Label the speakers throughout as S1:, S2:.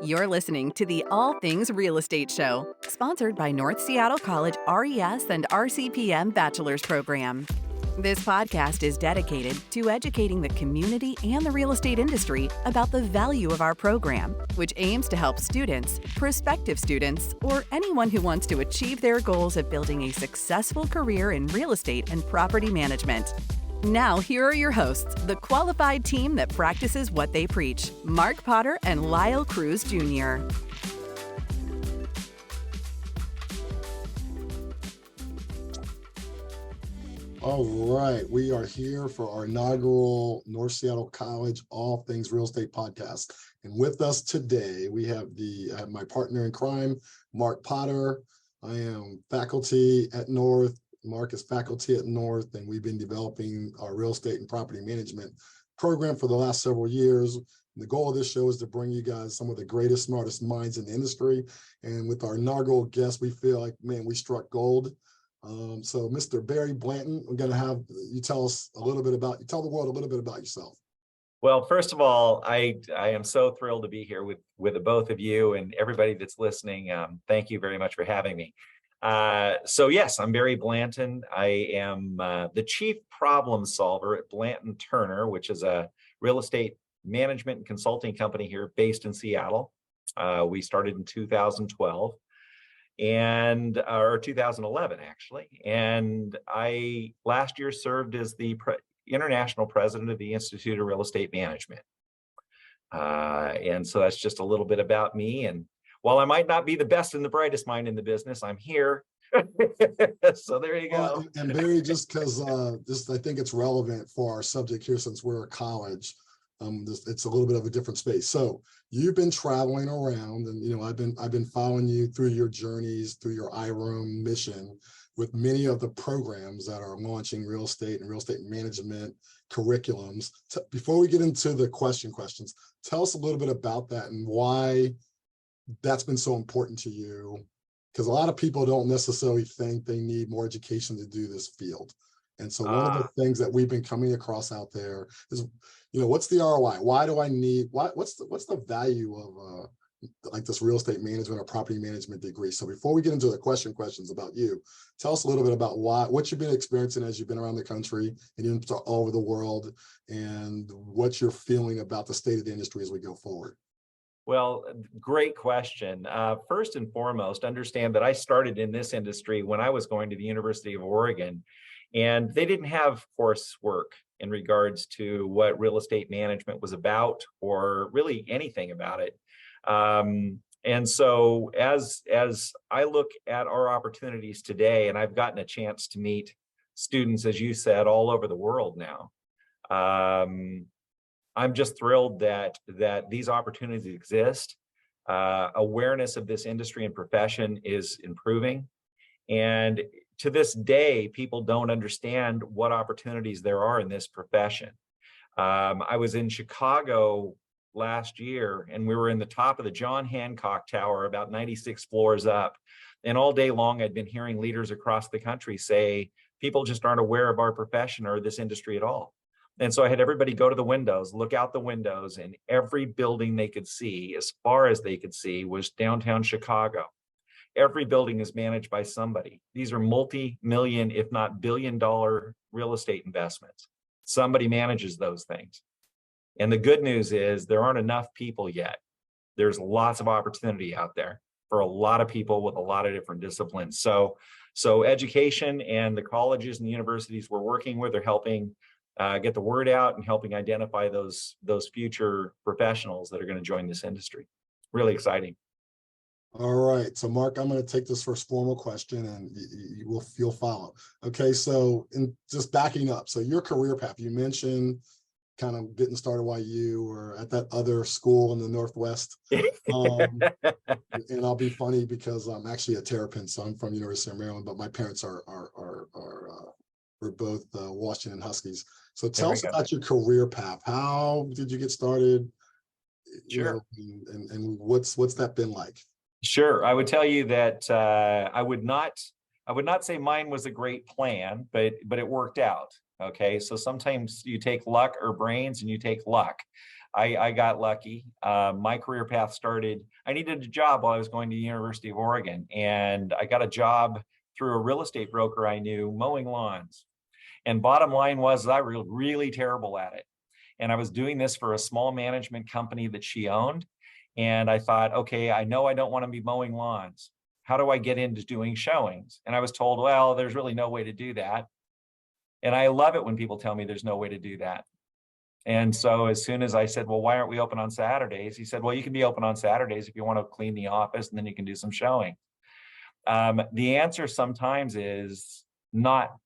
S1: You're listening to the All Things Real Estate Show, sponsored by North Seattle College RES and RCPM Bachelor's Program. This podcast is dedicated to educating the community and the real estate industry about the value of our program, which aims to help students, prospective students, or anyone who wants to achieve their goals of building a successful career in real estate and property management. Now, here are your hosts, the qualified team that practices what they preach, Mark Potter and Lyle Cruz Jr.
S2: All right, we are here for our inaugural North Seattle College All Things Real Estate podcast. And with us today, we have my partner in crime, Mark Potter. I am faculty at North. Mark is faculty at North, and we've been developing our real estate and property management program for the last several years. And the goal of this show is to bring you guys some of the greatest, smartest minds in the industry. And with our inaugural guest, we feel like, man, we struck gold. So Mr. Barry Blanton, we're going to have you tell the world a little bit about yourself.
S3: Well, first of all, I am so thrilled to be here with the both of you and everybody that's listening. Thank you very much for having me. So yes, I'm Barry Blanton. I am the chief problem solver at Blanton Turner, which is a real estate management and consulting company here based in Seattle. We started in 2012 or 2011 actually. And I last year served as the international president of the Institute of Real Estate Management. And so that's just a little bit about me. And while I might not be the best and the brightest mind in the business, I'm here. So there you go.
S2: And Barry, just because I think it's relevant for our subject here, since we're a college, it's a little bit of a different space. So you've been traveling around, and I've been following you through your journeys, through your IREM mission, with many of the programs that are launching real estate and real estate management curriculums. Before we get into the questions, tell us a little bit about that and why that's been so important to you, because a lot of people don't necessarily think they need more education to do this field. And so one of the things that we've been coming across out there is, what's the ROI? Why do I need, what's the value of like this real estate management or property management degree? So before we get into the questions about you, tell us a little bit about what you've been experiencing as you've been around the country and even all over the world, and what you're feeling about the state of the industry as we go forward.
S3: Well, great question. First and foremost, understand that I started in this industry when I was going to the University of Oregon, and they didn't have coursework in regards to what real estate management was about, or really anything about it. And so as I look at our opportunities today, and I've gotten a chance to meet students, as you said, all over the world now, I'm just thrilled that these opportunities exist. Awareness of this industry and profession is improving. And to this day, people don't understand what opportunities there are in this profession. I was in Chicago last year, and we were in the top of the John Hancock Tower, about 96 floors up. And all day long, I'd been hearing leaders across the country say, people just aren't aware of our profession or this industry at all. And so I had everybody go to the windows, look out the windows, and every building they could see, as far as they could see, was downtown Chicago. Every building is managed by somebody. These are multi-million, if not billion-dollar real estate investments. Somebody manages those things. And the good news is there aren't enough people yet. There's lots of opportunity out there for a lot of people with a lot of different disciplines. So education and the colleges and the universities we're working with are helping get the word out and helping identify those future professionals that are going to join this industry. Really exciting.
S2: All right, so Mark, I'm going to take this first formal question, and you'll follow. Okay, so just backing up, so your career path, you mentioned kind of getting started while you were at that other school in the Northwest. And I'll be funny because I'm actually a Terrapin, so I'm from University of Maryland, but my parents are both Washington Huskies. So tell us about your career path. How did you get started?
S3: Sure.
S2: And what's that been like?
S3: Sure. I would tell you that I would not say mine was a great plan, but it worked out. Okay. So sometimes you take luck or brains, and you take luck. I got lucky. My career path started, I needed a job while I was going to the University of Oregon, and I got a job through a real estate broker I knew mowing lawns. And bottom line was I was really terrible at it. And I was doing this for a small management company that she owned. And I thought, okay, I know I don't want to be mowing lawns. How do I get into doing showings? And I was told, well, there's really no way to do that. And I love it when people tell me there's no way to do that. And so as soon as I said, well, why aren't we open on Saturdays? He said, well, you can be open on Saturdays if you want to clean the office, and then you can do some showing. The answer sometimes is not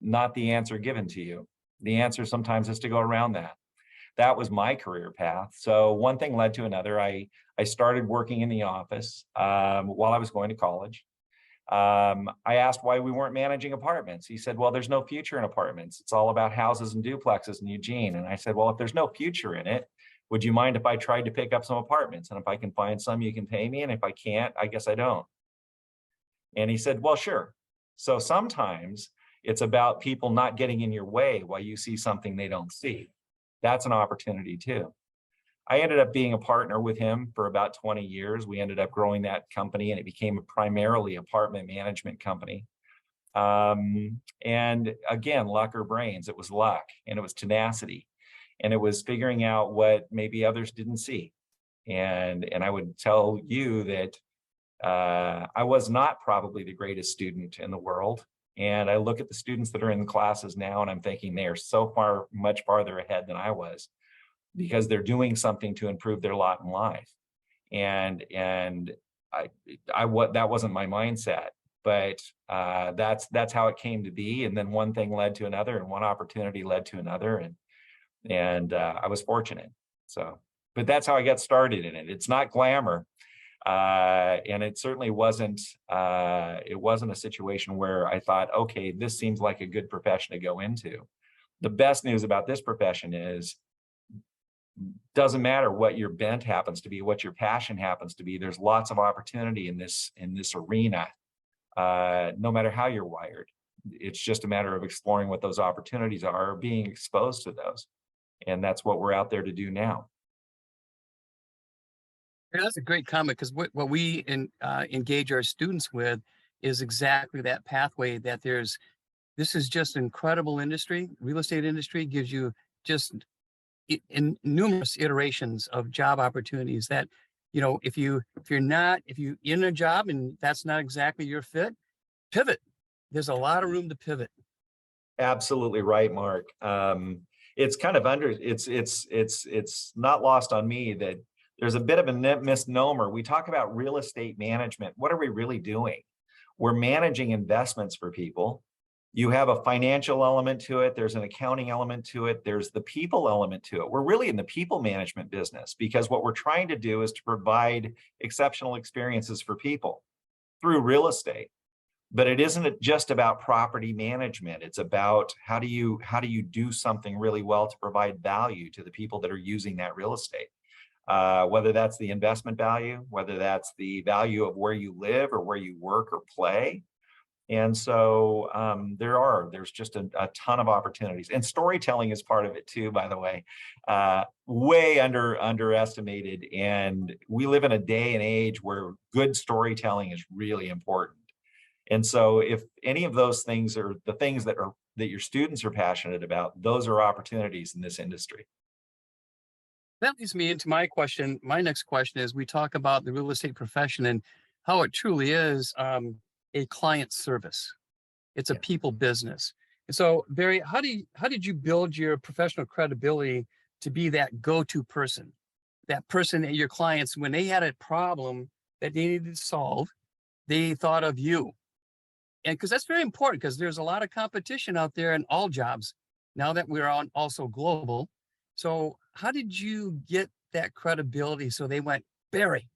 S3: the answer given to you. The answer sometimes is to go around that. That was my career path. So one thing led to another. I started working in the office while I was going to college. I asked why we weren't managing apartments. He said, well, there's no future in apartments. It's all about houses and duplexes in Eugene. And I said, well, if there's no future in it, would you mind if I tried to pick up some apartments? And if I can find some, you can pay me. And if I can't, I guess I don't. And he said, well, sure. So sometimes it's about people not getting in your way while you see something they don't see. That's an opportunity too. I ended up being a partner with him for about 20 years. We ended up growing that company, and it became a primarily apartment management company. And again, luck or brains. It was luck, and it was tenacity, and it was figuring out what maybe others didn't see. And I would tell you that I was not probably the greatest student in the world. And I look at the students that are in the classes now, and I'm thinking they are so far, much farther ahead than I was, because they're doing something to improve their lot in life. And that wasn't my mindset, but that's how it came to be. And then one thing led to another, and one opportunity led to another, and I was fortunate. So, but that's how I got started in it. It's not glamour. And it certainly wasn't a situation where I thought, okay, this seems like a good profession to go into. The best news about this profession is, doesn't matter what your bent happens to be, what your passion happens to be, there's lots of opportunity in this arena, no matter how you're wired. It's just a matter of exploring what those opportunities are, or being exposed to those. And that's what we're out there to do now.
S4: Yeah, that's a great comment, because what we engage our students with is exactly that pathway, that this is just an incredible industry. Real estate industry gives you just in numerous iterations of job opportunities that, if you're in a job and that's not exactly your fit, pivot. There's a lot of room to pivot.
S3: Absolutely right, Mark. It's kind of it's not lost on me that there's a bit of a misnomer. We talk about real estate management. What are we really doing? We're managing investments for people. You have a financial element to it. There's an accounting element to it. There's the people element to it. We're really in the people management business, because what we're trying to do is to provide exceptional experiences for people through real estate. But it isn't just about property management. It's about how do you do something really well to provide value to the people that are using that real estate. Whether that's the investment value, whether that's the value of where you live or where you work or play. And so there's just a ton of opportunities, and storytelling is part of it too, by the way, way underestimated. And we live in a day and age where good storytelling is really important. And so if any of those things are the things that your students are passionate about, those are opportunities in this industry.
S4: That leads me into my question. My next question is, we talk about the real estate profession and how it truly is a client service. It's a people business. And so, Barry, how did you build your professional credibility to be that go-to person, that person that your clients, when they had a problem that they needed to solve, they thought of you? And because that's very important, because there's a lot of competition out there in all jobs now that we're also global. So how did you get that credibility so they went, Barry?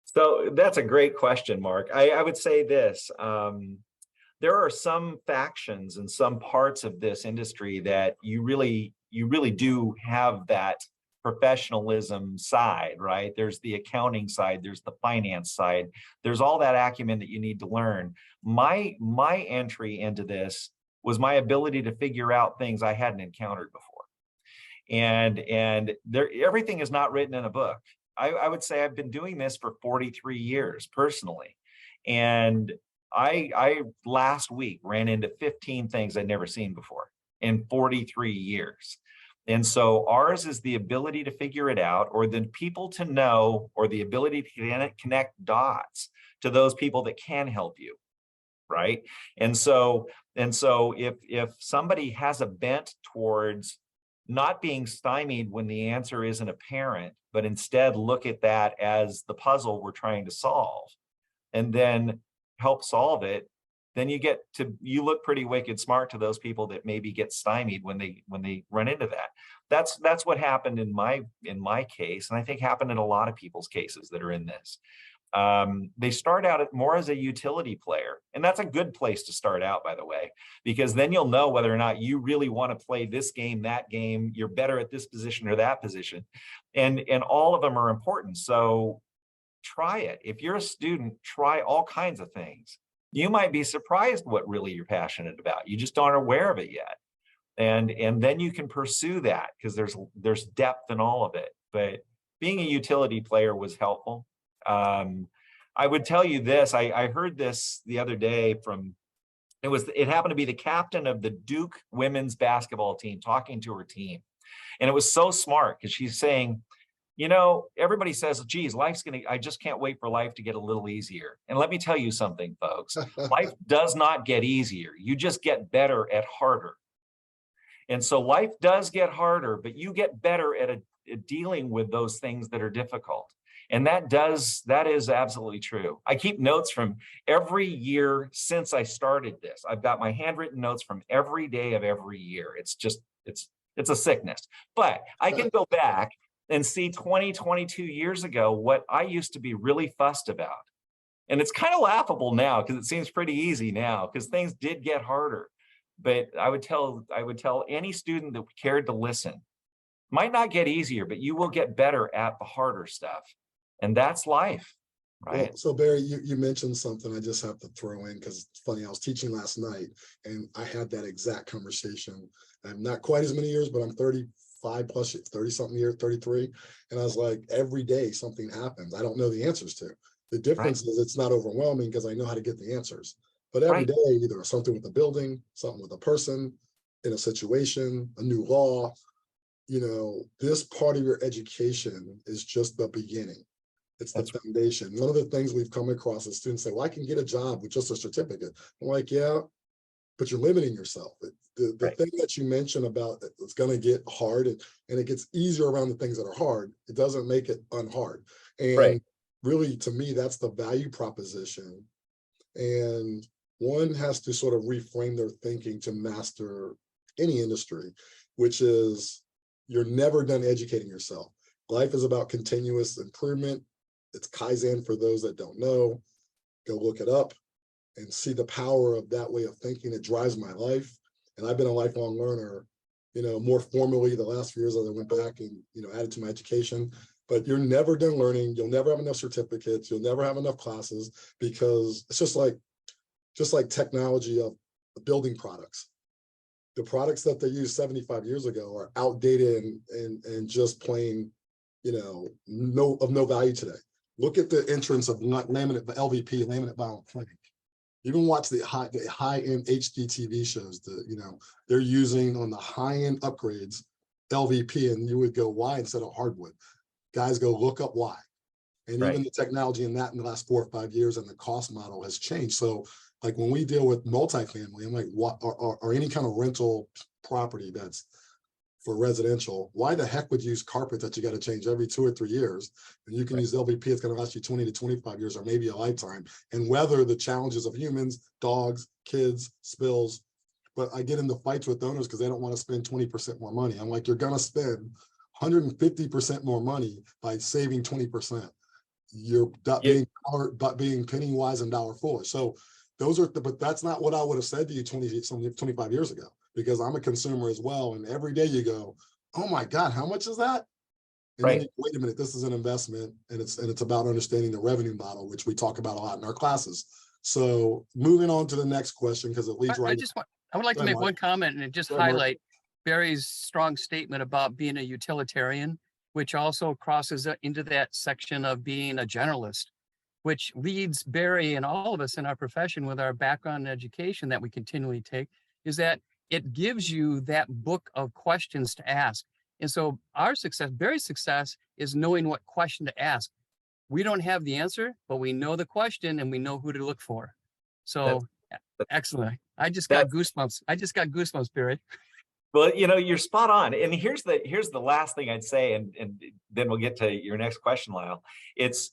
S3: So that's a great question, Mark. I would say this. There are some factions and some parts of this industry that you really do have that professionalism side, right? There's the accounting side, there's the finance side, there's all that acumen that you need to learn. My entry into this was my ability to figure out things I hadn't encountered before. and there, everything is not written in a book. I would say I've been doing this for 43 years personally. And I last week ran into 15 things I'd never seen before in 43 years. And so ours is the ability to figure it out, or the people to know, or the ability to connect dots to those people that can help you, right? And so if somebody has a bent towards not being stymied when the answer isn't apparent, but instead look at that as the puzzle we're trying to solve, and then help solve it, then you look pretty wicked smart to those people that maybe get stymied when they run into that. That's what happened in my case, and I think happened in a lot of people's cases that are in this. They start out more as a utility player, and that's a good place to start out, by the way, because then you'll know whether or not you really want to play this game, that game, you're better at this position or that position, and all of them are important. So try it. If you're a student, try all kinds of things. You might be surprised what really you're passionate about. You just aren't aware of it yet. And then you can pursue that, because there's depth in all of it. But being a utility player was helpful. I would tell you this, I heard this the other day from, it happened to be the captain of the Duke women's basketball team talking to her team. And it was so smart, because she's saying, everybody says, geez, I just can't wait for life to get a little easier. And let me tell you something, folks, life does not get easier. You just get better at harder. And so life does get harder, but you get better at dealing with those things that are difficult. And that is absolutely true. I keep notes from every year since I started this. I've got my handwritten notes from every day of every year. It's a sickness. But I can go back and see 22 years ago what I used to be really fussed about. And it's kind of laughable now, because it seems pretty easy now, because things did get harder. But I would tell any student that cared to listen, might not get easier, but you will get better at the harder stuff. And that's life, right?
S2: Well, so Barry, you mentioned something I just have to throw in, because it's funny. I was teaching last night and I had that exact conversation. I'm not quite as many years, but I'm 35 plus, 30 something years, 33. And I was like, every day something happens I don't know the answers to. The difference is it's not overwhelming, because I know how to get the answers. But every day, either something with a building, something with a person, in a situation, a new law, this part of your education is just the beginning. It's the foundation. One of the things we've come across is students say, well, I can get a job with just a certificate. I'm like, yeah, but you're limiting yourself. The thing that you mentioned about it's going to get hard, and it gets easier around the things that are hard, it doesn't make it unhard. And really, to me, that's the value proposition. And one has to sort of reframe their thinking to master any industry, which is you're never done educating yourself. Life is about continuous improvement. It's Kaizen for those that don't know. Go look it up and see the power of that way of thinking. It drives my life. And I've been a lifelong learner, more formally the last few years as I went back and, added to my education. But you're never done learning. You'll never have enough certificates. You'll never have enough classes, because it's just like technology of building products. The products that they used 75 years ago are outdated and just plain, of no value today. Look at the entrance of laminate, LVP, laminate vinyl plank. Even watch the high-end HD TV shows that, they're using on the high-end upgrades, LVP, and you would go, why instead of hardwood? Guys, go look up why. And even the technology in the last 4 or 5 years, and the cost model has changed. So like when we deal with multifamily, I'm like, what or any kind of rental property that's for residential, why the heck would you use carpet that you got to change every 2 or 3 years? And you can use LVP, it's going to last you 20 to 25 years or maybe a lifetime, and weather the challenges of humans, dogs, kids, spills. But I get into fights with owners because they don't want to spend 20% more money. I'm like, you're going to spend 150% more money by saving 20%. You're being penny wise and dollar foolish. So those are, but that's not what I would have said to you 25 years ago, because I'm a consumer as well. And every day you go, oh my God, how much is that? And then you, wait a minute, this is an investment, and it's about understanding the revenue model, which we talk about a lot in our classes. So moving on to the next question, because it leads right.
S4: I would like to make one comment and just highlight Barry's strong statement about being a utilitarian, which also crosses into that section of being a generalist, which leads Barry and all of us in our profession with our background in education that we continually take, is that it gives you that book of questions to ask. And so our success, Barry's success, is knowing what question to ask. We don't have the answer, but we know the question and we know who to look for. So excellent. I just got goosebumps. Barry.
S3: Well, you're spot on. And here's the last thing I'd say, and then we'll get to your next question, Lyle. It's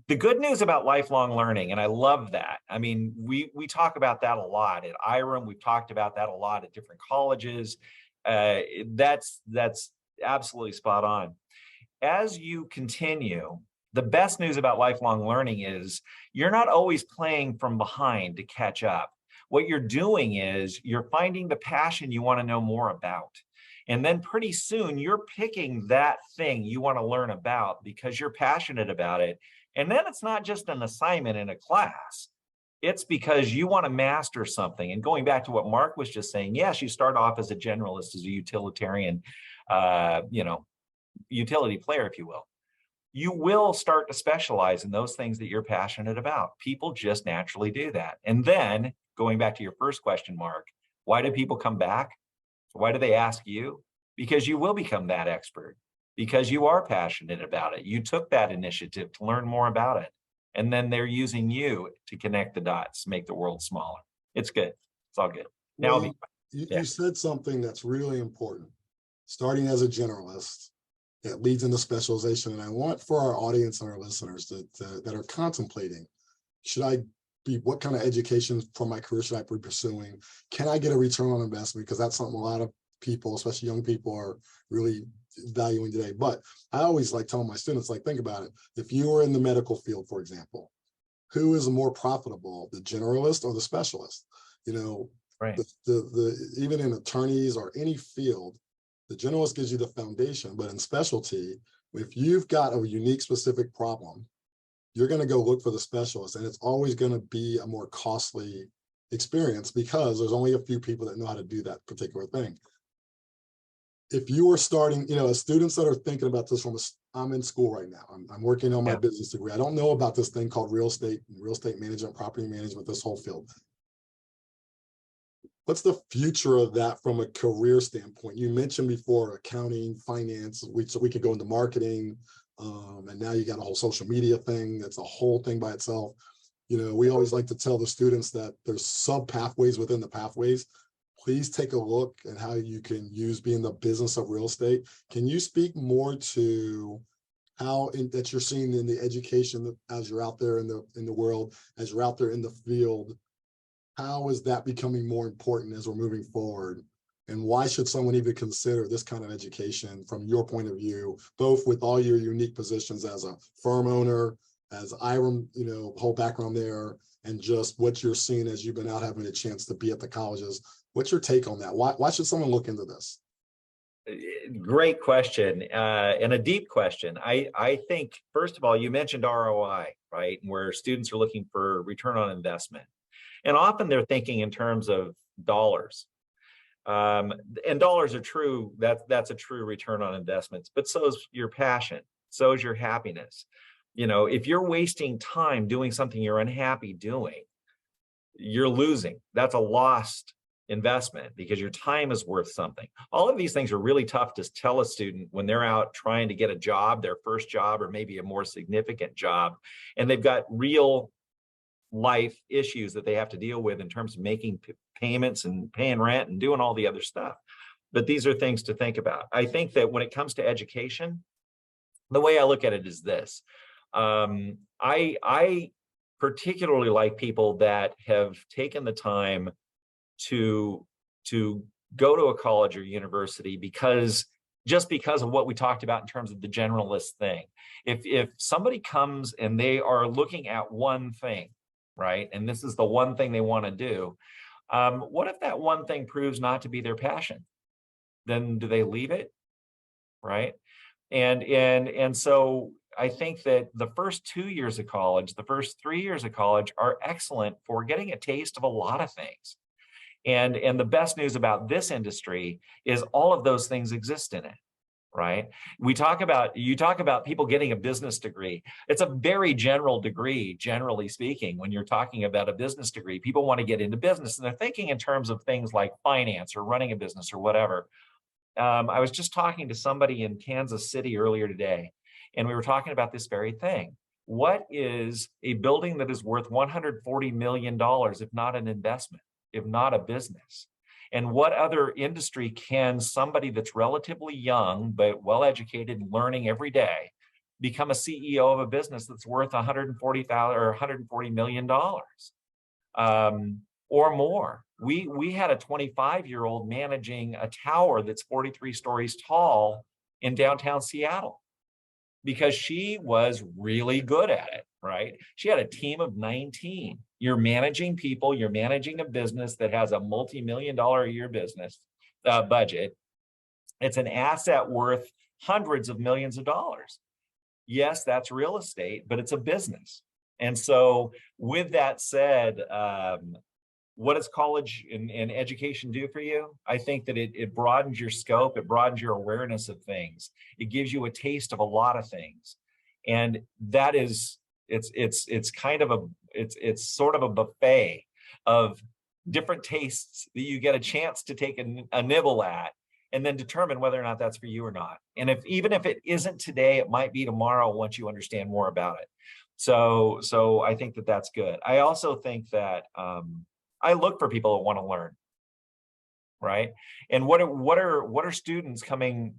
S3: the good news about lifelong learning, and I love that. I mean, we talk about that a lot at IREM. We've talked about that a lot at different colleges. That's absolutely spot on. As you continue, the best news about lifelong learning is you're not always playing from behind to catch up. What you're doing is you're finding the passion you want to know more about. And then pretty soon you're picking that thing you want to learn about because you're passionate about it. And then it's not just an assignment in a class. It's because you want to master something. And going back to what Mark was just saying, yes, you start off as a generalist, as a utilitarian, utility player, if you will. You will start to specialize in those things that you're passionate about. People just naturally do that. And then going back to your first question, Mark, why do people come back? Why do they ask you? Because you will become that expert, because you are passionate about it. You took that initiative to learn more about it. And then they're using you to connect the dots, make the world smaller. It's good. It's all good. Now,
S2: well, you said something that's really important. Starting as a generalist, that leads into specialization. And I want for our audience and our listeners that are contemplating, what kind of education for my career should I be pursuing? Can I get a return on investment? Because that's something a lot of people, especially young people, are really valuing today. But I always like telling my students, think about it. If you were in the medical field, for example, who is more profitable, the generalist or the specialist?
S3: Right.
S2: Even in attorneys or any field, the generalist gives you the foundation, but in specialty, if you've got a unique specific problem, you're going to go look for the specialist, and it's always going to be a more costly experience because there's only a few people that know how to do that particular thing. If you are starting, as students that are thinking about this I'm in school right now. I'm working on my business degree. I don't know about this thing called real estate management, property management, this whole field. What's the future of that from a career standpoint? You mentioned before accounting, finance, so we could go into marketing, and now you got a whole social media thing. That's a whole thing by itself. We always like to tell the students that there's sub pathways within the pathways. Please take a look at how you can use being the business of real estate. Can you speak more to how that you're seeing in the education as you're out there in the world, as you're out there in the field? How is that becoming more important as we're moving forward? And why should someone even consider this kind of education from your point of view, both with all your unique positions as a firm owner, as IREM, whole background there, and just what you're seeing as you've been out having a chance to be at the colleges? What's your take on that? Why should someone look into this?
S3: Great question, and a deep question. I think, first of all, you mentioned ROI, right? Where students are looking for return on investment. And often they're thinking in terms of dollars. And dollars are true. That's a true return on investments, but so is your passion. So is your happiness. If you're wasting time doing something you're unhappy doing, you're losing. That's a lost investment because your time is worth something. All of these things are really tough to tell a student when they're out trying to get a job, their first job, or maybe a more significant job, and they've got real life issues that they have to deal with in terms of making payments and paying rent and doing all the other stuff. But these are things to think about. I think that when it comes to education, the way I look at it is this. I particularly like people that have taken the time to go to a college or university because of what we talked about in terms of the generalist thing. If somebody comes and they are looking at one thing, right, and this is the one thing they want to do, what if that one thing proves not to be their passion? Then do they leave it, right? And so I think that the first 2 years of college, the first 3 years of college are excellent for getting a taste of a lot of things. And the best news about this industry is all of those things exist in it, right? You talk about people getting a business degree. It's a very general degree, generally speaking. When you're talking about a business degree, people want to get into business, and they're thinking in terms of things like finance or running a business or whatever. I was just talking to somebody in Kansas City earlier today, and we were talking about this very thing. What is a building that is worth $140 million, if not an investment, if not a business? And what other industry can somebody that's relatively young, but well-educated and learning every day, become a CEO of a business that's worth $140,000 or $140 million or more? We had a 25-year-old managing a tower that's 43 stories tall in downtown Seattle because she was really good at it, right? She had a team of 19. You're managing people, you're managing a business that has a multi-million-dollar a year business budget. It's an asset worth hundreds of millions of dollars. Yes, that's real estate, but it's a business. And so with that said, what does college and education do for you? I think that it broadens your scope, it broadens your awareness of things. It gives you a taste of a lot of things. And that is, it's sort of a buffet of different tastes that you get a chance to take a nibble at and then determine whether or not that's for you or not. And even if it isn't today, it might be tomorrow once you understand more about it. So I think that that's good. I also think that I look for people that want to learn, right? And what are students coming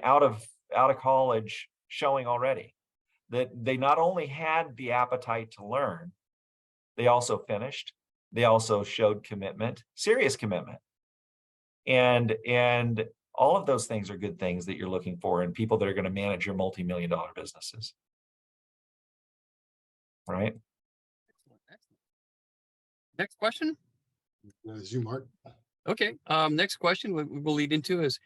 S3: out of college showing already? That they not only had the appetite to learn, they also finished. They also showed commitment, serious commitment. And all of those things are good things that you're looking for in people that are going to manage your multi-million-dollar businesses. Right?
S4: Excellent. Next question.
S2: As you, Mark.
S4: Okay. Next question we'll lead into is,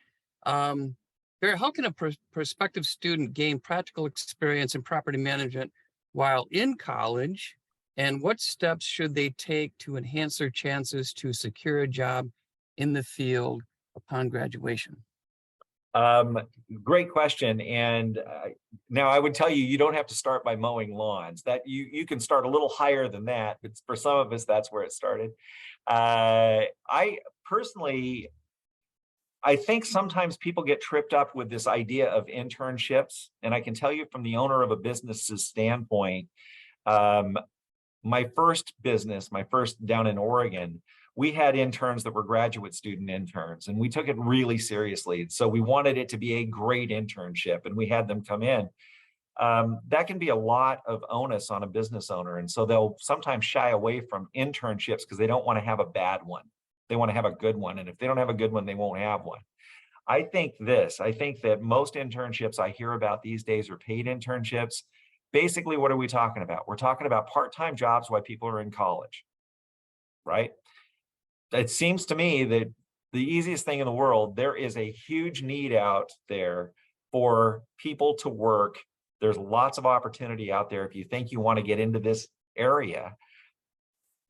S4: Barry, how can a prospective student gain practical experience in property management while in college? And what steps should they take to enhance their chances to secure a job in the field upon graduation?
S3: Great question. And now I would tell you, you don't have to start by mowing lawns. That you can start a little higher than that, but for some of us, that's where it started. I personally, I think sometimes people get tripped up with this idea of internships. And I can tell you from the owner of a business's standpoint, my first business, my first down in Oregon, we had interns that were graduate student interns, and we took it really seriously. So we wanted it to be a great internship, and we had them come in. That can be a lot of onus on a business owner. And so they'll sometimes shy away from internships because they don't want to have a bad one. They want to have a good one. And if they don't have a good one, they won't have one. I think that most internships I hear about these days are paid internships. Basically, what are we talking about? We're talking about part-time jobs while people are in college, right? It seems to me that the easiest thing in the world, there is a huge need out there for people to work. There's lots of opportunity out there. If you think you want to get into this area,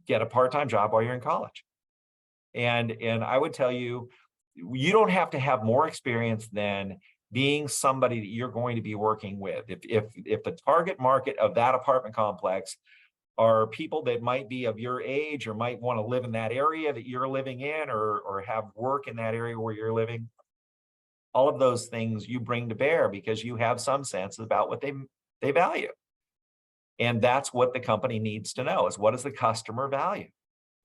S3: get a part-time job while you're in college. And I would tell you, you don't have to have more experience than being somebody that you're going to be working with. If the target market of that apartment complex are people that might be of your age or might want to live in that area that you're living in or have work in that area where you're living, all of those things you bring to bear because you have some sense about what they value. And that's what the company needs to know is, what does the customer value?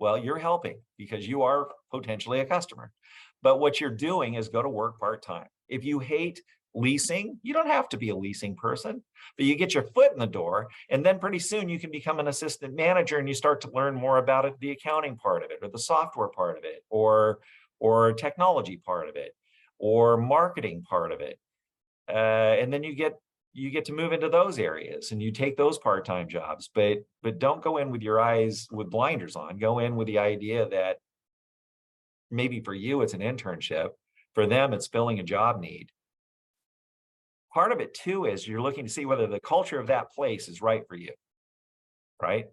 S3: Well, you're helping because you are potentially a customer. But what you're doing is go to work part-time. If you hate leasing, you don't have to be a leasing person, but you get your foot in the door, and then pretty soon you can become an assistant manager and you start to learn more about it, the accounting part of it, or the software part of it, or technology part of it, or marketing part of it. And then you get to move into those areas and you take those part-time jobs, but don't go in with your eyes with blinders on. Go in with the idea that maybe for you it's an internship, for them it's filling a job need. Part of it too is you're looking to see whether the culture of that place is right for you, right?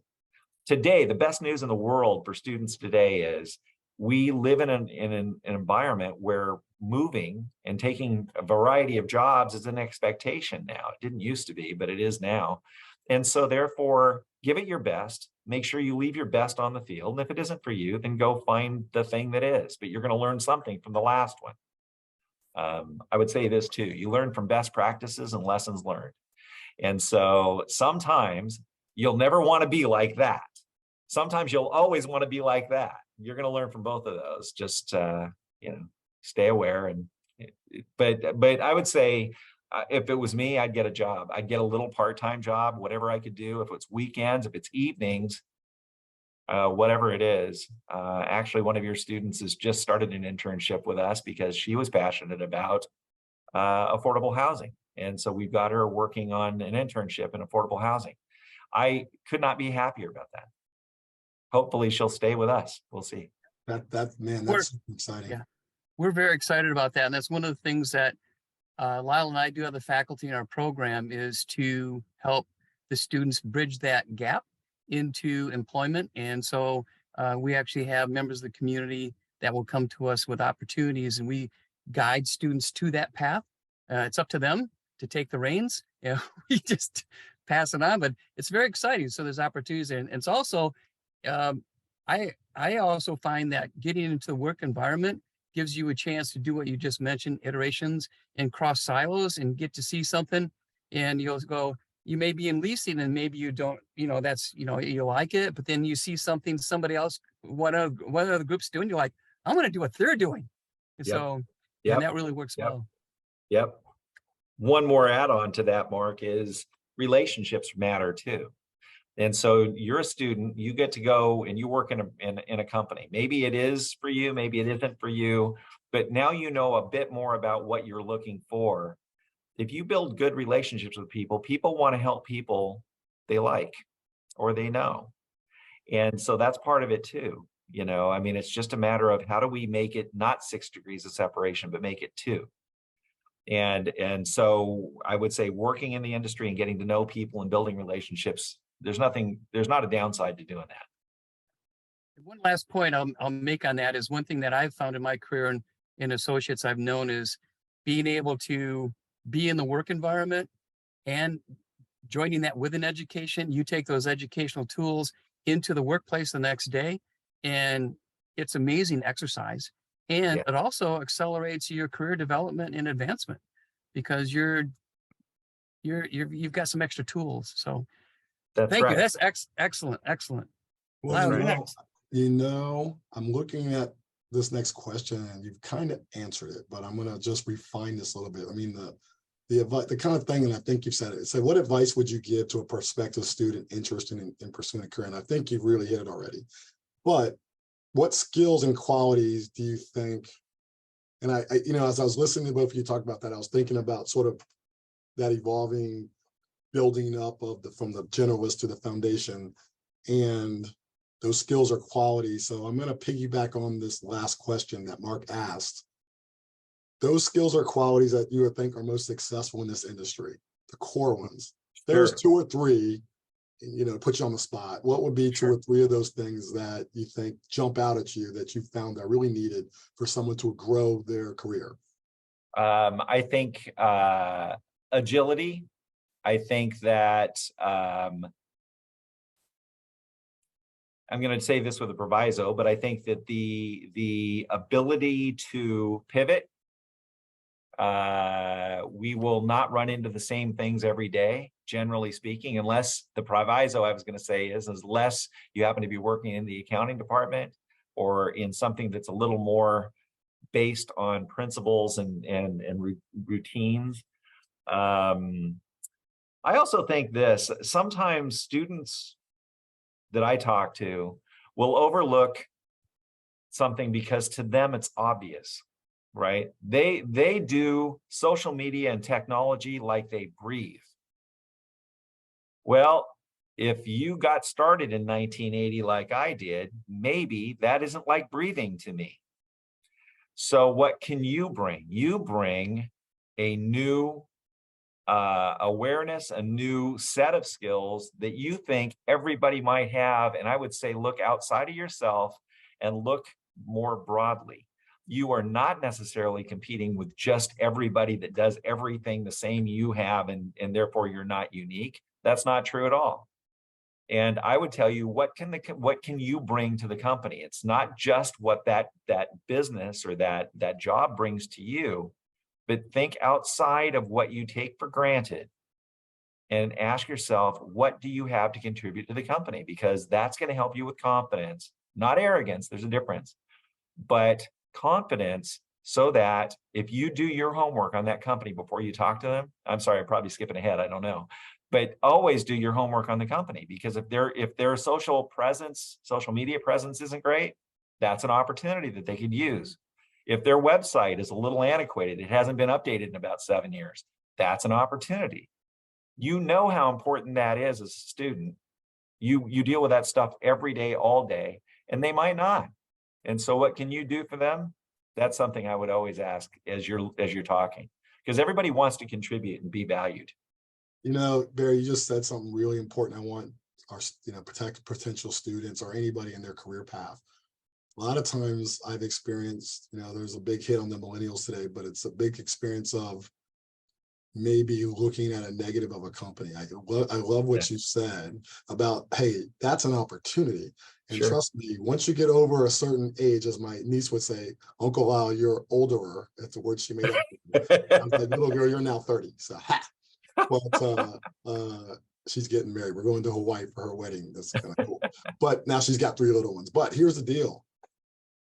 S3: Today, the best news in the world for students today is we live in an environment where moving and taking a variety of jobs is an expectation now. It didn't used to be, but it is now. And so therefore, give it your best. Make sure you leave your best on the field. And if it isn't for you, then go find the thing that is. But you're going to learn something from the last one. I would say this too. You learn from best practices and lessons learned. And so sometimes you'll never want to be like that. Sometimes you'll always want to be like that. You're going to learn from both of those. Just, stay aware. And, but I would say, if it was me, I'd get a job. I'd get a little part-time job, whatever I could do. If it's weekends, if it's evenings, whatever it is. Actually, one of your students has just started an internship with us because she was passionate about affordable housing. And so we've got her working on an internship in affordable housing. I could not be happier about that. Hopefully she'll stay with us. We'll see.
S2: That's exciting.
S4: Yeah, we're very excited about that. And that's one of the things that Lyle and I do have the faculty in our program, is to help the students bridge that gap into employment. And so we actually have members of the community that will come to us with opportunities, and we guide students to that path. It's up to them to take the reins. We just pass it on, but it's very exciting. So there's opportunities, and it's also, I also find that getting into the work environment gives you a chance to do what you just mentioned, iterations and cross silos, and get to see something. And you'll go, you may be in leasing and maybe you don't, that's, you like it, but then you see something somebody else, what other groups doing, you're like, I'm going to do what they're doing. And so, and that really works well.
S3: Yep. One more add-on to that, Mark, is relationships matter too. And so you're a student, you get to go and you work in a company. Maybe it is for you, maybe it isn't for you, but now you know a bit more about what you're looking for. If you build good relationships with people, people want to help people they like or they know. And so that's part of it too. It's just a matter of how do we make it not 6 degrees of separation, but make it 2. And so I would say working in the industry and getting to know people and building relationships, there's not a downside to doing that.
S4: One last point I'll make on that is, one thing that I've found in my career and in associates I've known is being able to be in the work environment and joining that with an education. You take those educational tools into the workplace the next day, and it's amazing exercise. And it also accelerates your career development and advancement, because you've got some extra tools. So thank you. That's excellent.
S2: Well, I'm looking at this next question and you've kind of answered it, but I'm going to just refine this a little bit. I mean, the kind of thing, and I think you've said it. So what advice would you give to a prospective student interested in pursuing a career? And I think you've really hit it already. But what skills and qualities do you think, and I as I was listening to both of you talk about that, I was thinking about sort of that evolving building up from the generalist to the foundation, and those skills or qualities. So I'm going to piggyback on this last question that Mark asked. Those skills or qualities that you would think are most successful in this industry, the core ones. There's 2 or 3, put you on the spot. What would be 2 or 3 of those things that you think jump out at you that you found that really needed for someone to grow their career?
S3: I think agility. I think that I'm going to say this with a proviso, but I think that the ability to pivot, we will not run into the same things every day, generally speaking, unless the proviso I was going to say is unless you happen to be working in the accounting department or in something that's a little more based on principles and routines. I also think this, sometimes students that I talk to will overlook something because to them it's obvious, right? They do social media and technology like they breathe. Well, if you got started in 1980 like I did, maybe that isn't like breathing to me. So what can you bring? You bring a new awareness, a new set of skills that you think everybody might have. And I would say, look outside of yourself and look more broadly. You are not necessarily competing with just everybody that does everything the same you have, and therefore you're not unique. That's not true at all. And I would tell you, what can you bring to the company? It's not just what that business or that job brings to you, but think outside of what you take for granted and ask yourself, what do you have to contribute to the company? Because that's going to help you with confidence, not arrogance. There's a difference, but confidence, so that if you do your homework on that company before you talk to them, I'm sorry, I'm probably skipping ahead, I don't know, but always do your homework on the company, because if their social media presence isn't great, that's an opportunity that they could use. If their website is a little antiquated, it hasn't been updated in about 7 years, that's an opportunity. You know how important that is as a student. You deal with that stuff every day, all day, and they might not. And so what can you do for them? That's something I would always ask as you're talking, because everybody wants to contribute and be valued.
S2: You know, Barry, you just said something really important. I want our, potential students or anybody in their career path. A lot of times I've experienced, there's a big hit on the millennials today, but it's a big experience of maybe looking at a negative of a company. I love what you said about, hey, that's an opportunity. And
S3: Sure.
S2: Trust me, once you get over a certain age, as my niece would say, Uncle Al, you're olderer. That's a word she made up. I was like, little girl, you're now 30. So, ha. But she's getting married. We're going to Hawaii for her wedding. That's kind of cool. But now she's got 3 little ones. But here's the deal.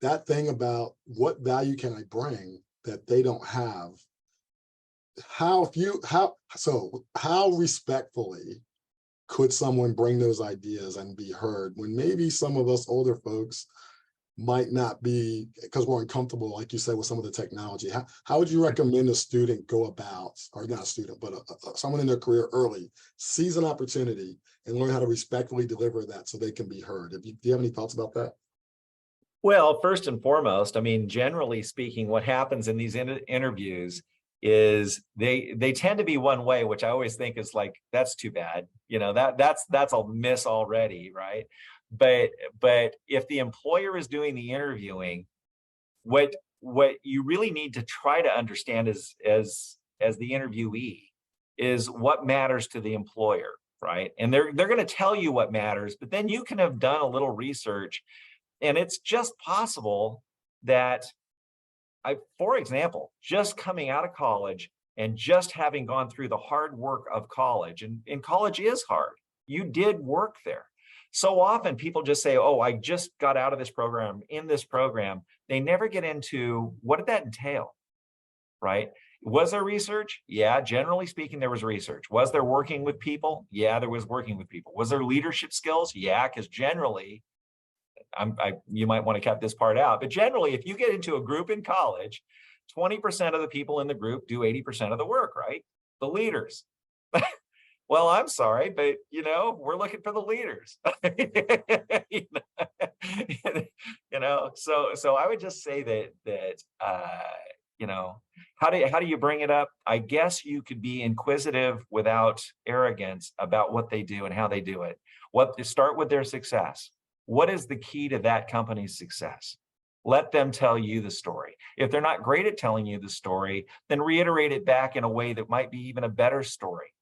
S2: That thing about what value can I bring that they don't have? How respectfully could someone bring those ideas and be heard when maybe some of us older folks might not be, because we're uncomfortable, like you said, with some of the technology? How would you recommend a student go about, or not a student, but someone in their career early, seize an opportunity and learn how to respectfully deliver that so they can be heard? Do you have any thoughts about that?
S3: Well, first and foremost, I mean, generally speaking, what happens in these interviews is they tend to be one way, which I always think is like, that's too bad. That's a miss already, right? But if the employer is doing the interviewing, what you really need to try to understand as the interviewee is what matters to the employer, right? And they're going to tell you what matters, but then you can have done a little research, and it's just possible that for example, just coming out of college and just having gone through the hard work of college, and college is hard. You did work there. So often people just say, oh, I just got out of this program, in this program. They never get into, what did that entail, right? Was there research? Yeah, generally speaking, there was research. Was there working with people? Yeah, there was working with people. Was there leadership skills? Yeah, because generally, you might want to cut this part out, but generally, if you get into a group in college, 20% of the people in the group do 80% of the work, right? The leaders. Well, I'm sorry, but we're looking for the leaders. So I would just say that how do you bring it up? I guess you could be inquisitive without arrogance about what they do and how they do it. Start with their success. What is the key to that company's success? Let them tell you the story. If they're not great at telling you the story, then reiterate it back in a way that might be even a better story,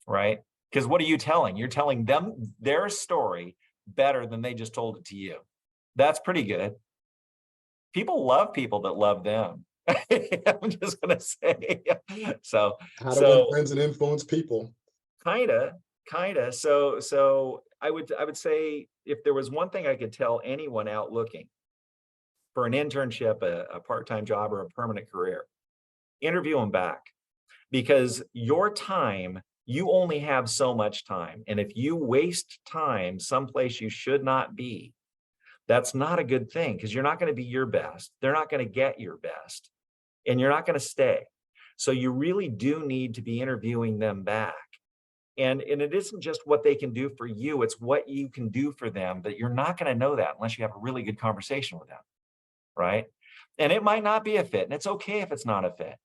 S3: right? Because what are you telling? You're telling them their story better than they just told it to you. That's pretty good. People love people that love them. I'm just going to say. So
S2: how to win friends and influence people.
S3: Kinda. So I would say, if there was one thing I could tell anyone out looking for an internship, a part-time job, or a permanent career, interview them back, because your time, you only have so much time. And if you waste time someplace you should not be, that's not a good thing, because you're not going to be your best. They're not going to get your best, and you're not going to stay. So you really do need to be interviewing them back. And it isn't just what they can do for you, it's what you can do for them. But you're not going to know that unless you have a really good conversation with them, right? And it might not be a fit, and it's okay if it's not a fit.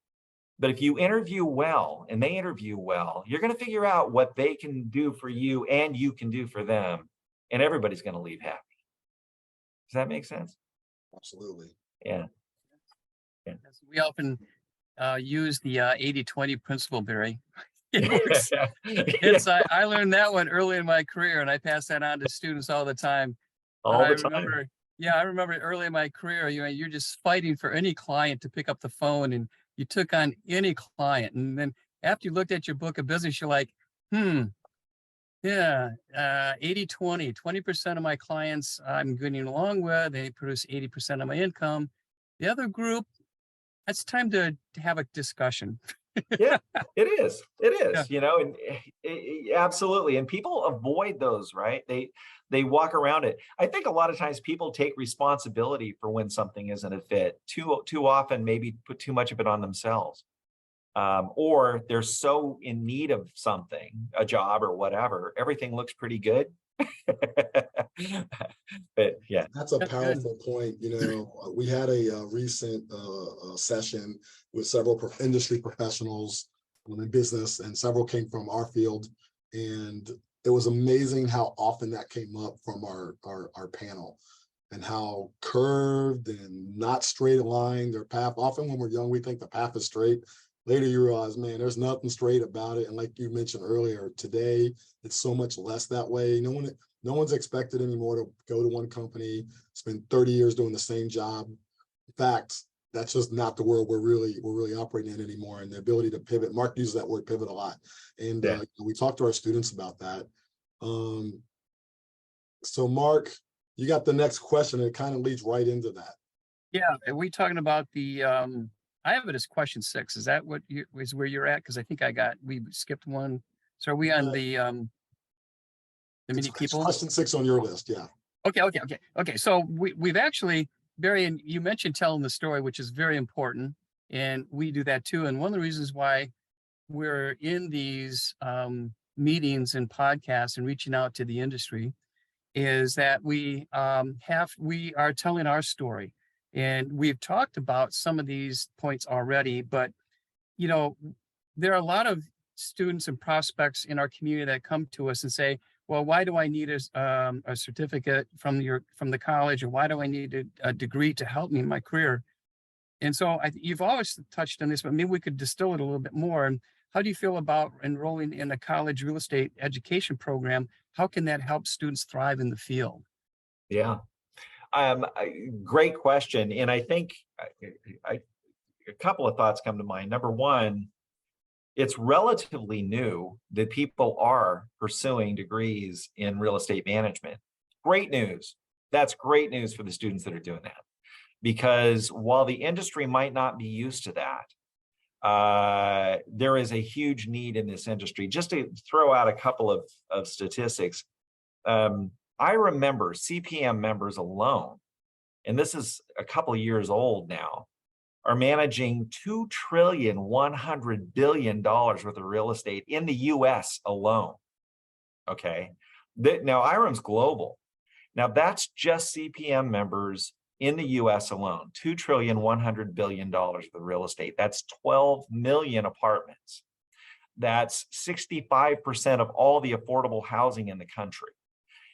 S3: But if you interview well and they interview well, you're going to figure out what they can do for you and you can do for them, and everybody's going to leave happy. Does that make sense?
S2: Absolutely.
S3: Yeah.
S4: We often use the 80-20 principle, Barry. It works. I learned that one early in my career, and I pass that on to students all the time.
S3: All the time.
S4: I remember early in my career, you're just fighting for any client to pick up the phone, and you took on any client. And then after you looked at your book of business, you're like, yeah, 80-20, 20% of my clients I'm getting along with, they produce 80% of my income. The other group, it's time to have a discussion.
S3: Yeah, it is. It is,
S4: Yeah.
S3: and absolutely. And people avoid those, right? They walk around it. I think a lot of times people take responsibility for when something isn't a fit. Too often, maybe put too much of it on themselves. Or they're so in need of something, a job or whatever, everything looks pretty good. But yeah,
S2: that's a powerful point. We had a recent session with several industry professionals in business, and several came from our field, and it was amazing how often that came up from our panel, and how curved and not straight line their path. Often when we're young, we think the path is straight. Later you realize, man, there's nothing straight about it. And like you mentioned earlier, today it's so much less that way. No one's expected anymore to go to one company, spend 30 years doing the same job. In fact, that's just not the world we're really operating in anymore. And the ability to pivot. Mark uses that word pivot a lot. And we talk to our students about that. So Mark, you got the next question. It kind of leads right into that.
S4: Yeah, are we talking about the I have it as question 6. Is that is where you're at? Because I think we skipped one. So are we on the many people?
S2: Question 6 on your list, yeah.
S4: Okay. So we've actually, Barry, and you mentioned telling the story, which is very important, and we do that too. And one of the reasons why we're in these meetings and podcasts and reaching out to the industry is that we are telling our story. And we've talked about some of these points already, but there are a lot of students and prospects in our community that come to us and say, well, why do I need a certificate from the college, or why do I need a degree to help me in my career? And so you've always touched on this, but maybe we could distill it a little bit more. And how do you feel about enrolling in a college real estate education program? How can that help students thrive in the field?
S3: Yeah. Great question. And I think a couple of thoughts come to mind. Number one, it's relatively new that people are pursuing degrees in real estate management. Great news. That's great news for the students that are doing that. Because while the industry might not be used to that, there is a huge need in this industry. Just to throw out a couple of statistics, I remember CPM members alone, and this is a couple of years old now, are managing $2.1 trillion worth of real estate in the US alone. Okay. Now IREM's global. Now that's just CPM members in the US alone, $2.1 trillion worth of real estate. That's 12 million apartments. That's 65% of all the affordable housing in the country.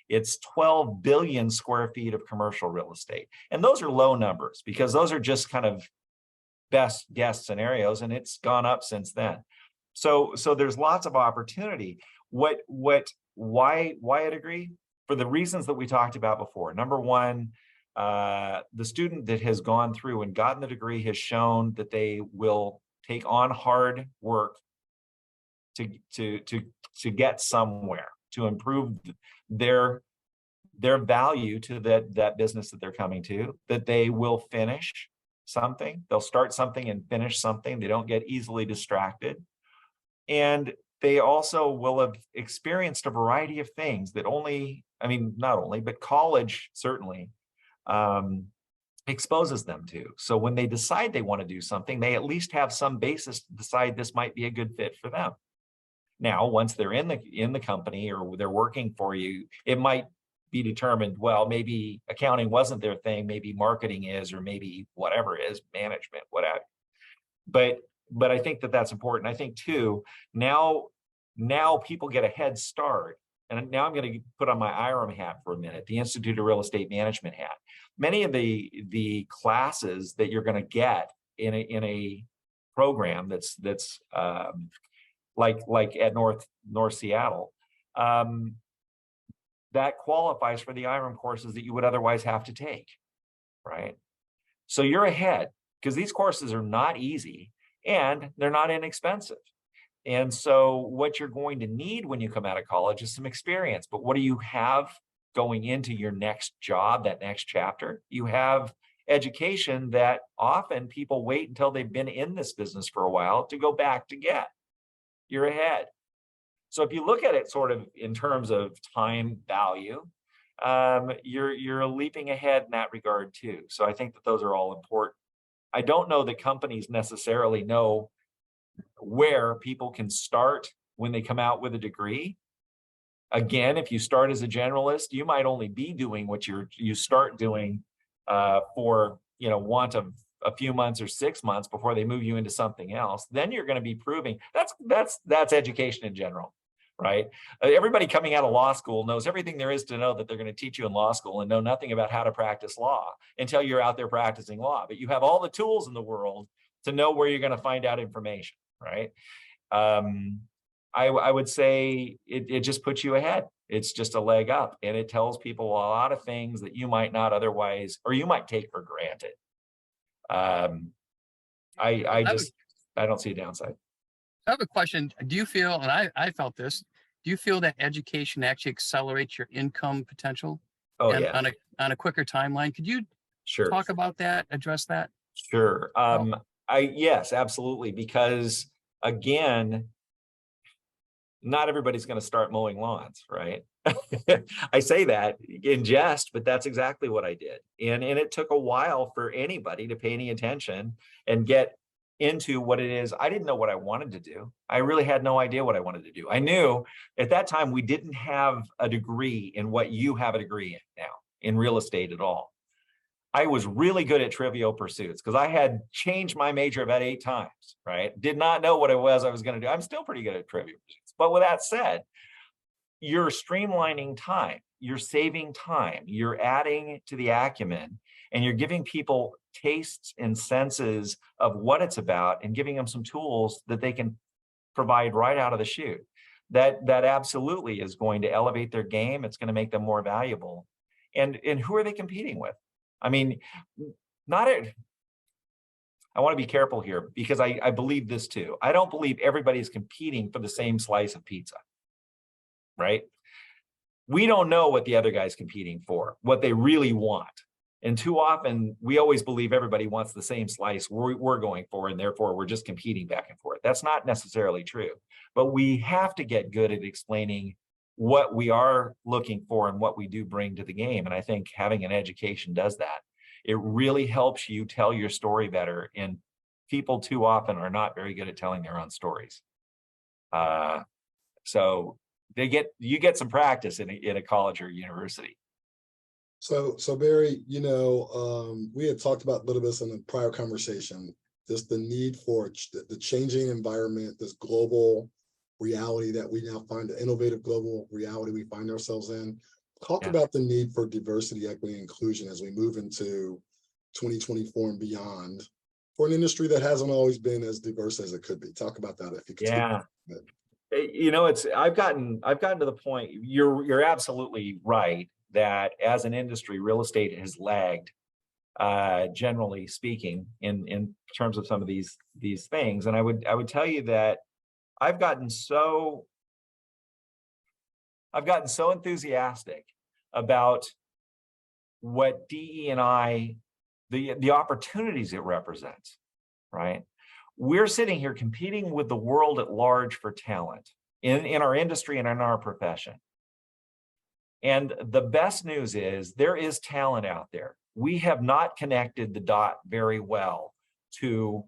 S3: It's 12 billion square feet of commercial real estate. And those are low numbers because those are just kind of best guess scenarios, and it's gone up since then. So there's lots of opportunity. Why a degree? For the reasons that we talked about before. Number one, the student that has gone through and gotten the degree has shown that they will take on hard work to get somewhere, to improve their value to that business that they're coming to, that they will finish something. They'll start something and finish something. They don't get easily distracted. And they also will have experienced a variety of things that not only, but college certainly exposes them to. So when they decide they want to do something, they at least have some basis to decide this might be a good fit for them. Now, once they're in the company or they're working for you, it might be determined, well, maybe accounting wasn't their thing, maybe marketing is, or maybe whatever is, management, whatever. But I think that's important. I think too, now people get a head start. And now I'm going to put on my IREM hat for a minute, the Institute of Real Estate Management hat. many of the classes that you're going to get in a program that's like at North Seattle, that qualifies for the IREM courses that you would otherwise have to take, right? So you're ahead, because these courses are not easy and they're not inexpensive. And so what you're going to need when you come out of college is some experience. But what do you have going into your next job, that next chapter? You have education that often people wait until they've been in this business for a while to go back to get. You're ahead. So if you look at it sort of in terms of time value, you're leaping ahead in that regard too. So I think that those are all important. I don't know that companies necessarily know where people can start when they come out with a degree. Again, if you start as a generalist, you might only be doing what you start doing for want of a few months or 6 months before they move you into something else. Then you're going to be proving that's education in general, right? Everybody coming out of law school knows everything there is to know that they're going to teach you in law school, and know nothing about how to practice law until you're out there practicing law. But you have all the tools in the world to know where you're going to find out information, right? I would say it just puts you ahead. It's just a leg up, and it tells people a lot of things that you might not otherwise, or you might take for granted. I don't see a downside.
S4: I have a question. Do you feel, and I felt this, do you feel that education actually accelerates your income potential?
S3: Oh,
S4: and
S3: yeah.
S4: On a quicker timeline? Could you
S3: Sure.
S4: talk about that, address that?
S3: Sure. Yes, absolutely. Because again, not everybody's going to start mowing lawns, right? I say that in jest, but that's exactly what I did. And it took a while for anybody to pay any attention and get into what it is. I didn't know what I wanted to do. I really had no idea what I wanted to do. I knew at that time we didn't have a degree in what you have a degree in now, in real estate at all. I was really good at trivial pursuits because I had changed my major about 8 times, right? Did not know what it was I was going to do. I'm still pretty good at trivial pursuits. But with that said, you're streamlining time, you're saving time, you're adding to the acumen, and you're giving people tastes and senses of what it's about and giving them some tools that they can provide right out of the chute. That absolutely is going to elevate their game. It's going to make them more valuable. And who are they competing with? I mean, I want to be careful here because I believe this too. I don't believe everybody's competing for the same slice of pizza, right? We don't know what the other guy's competing for, what they really want. And too often, we always believe everybody wants the same slice we're going for, and therefore we're just competing back and forth. That's not necessarily true. But we have to get good at explaining what we are looking for and what we do bring to the game. And I think having an education does that. It really helps you tell your story better. And people too often are not very good at telling their own stories. So you get some practice in a college or university.
S2: So Barry, we had talked about a little bit in the prior conversation, just the need for the changing environment, this global reality that we now find, the innovative global reality we find ourselves in. Talk about the need for diversity, equity, and inclusion as we move into 2024 and beyond for an industry that hasn't always been as diverse as it could be. Talk about that if you could.
S3: Yeah. I've gotten to the point, you're absolutely right that as an industry, real estate has lagged, generally speaking, in terms of some of these things. And I would tell you that I've gotten so enthusiastic about what DE&I, the opportunities it represents, right? We're sitting here competing with the world at large for talent in our industry and in our profession. And the best news is there is talent out there. We have not connected the dot very well to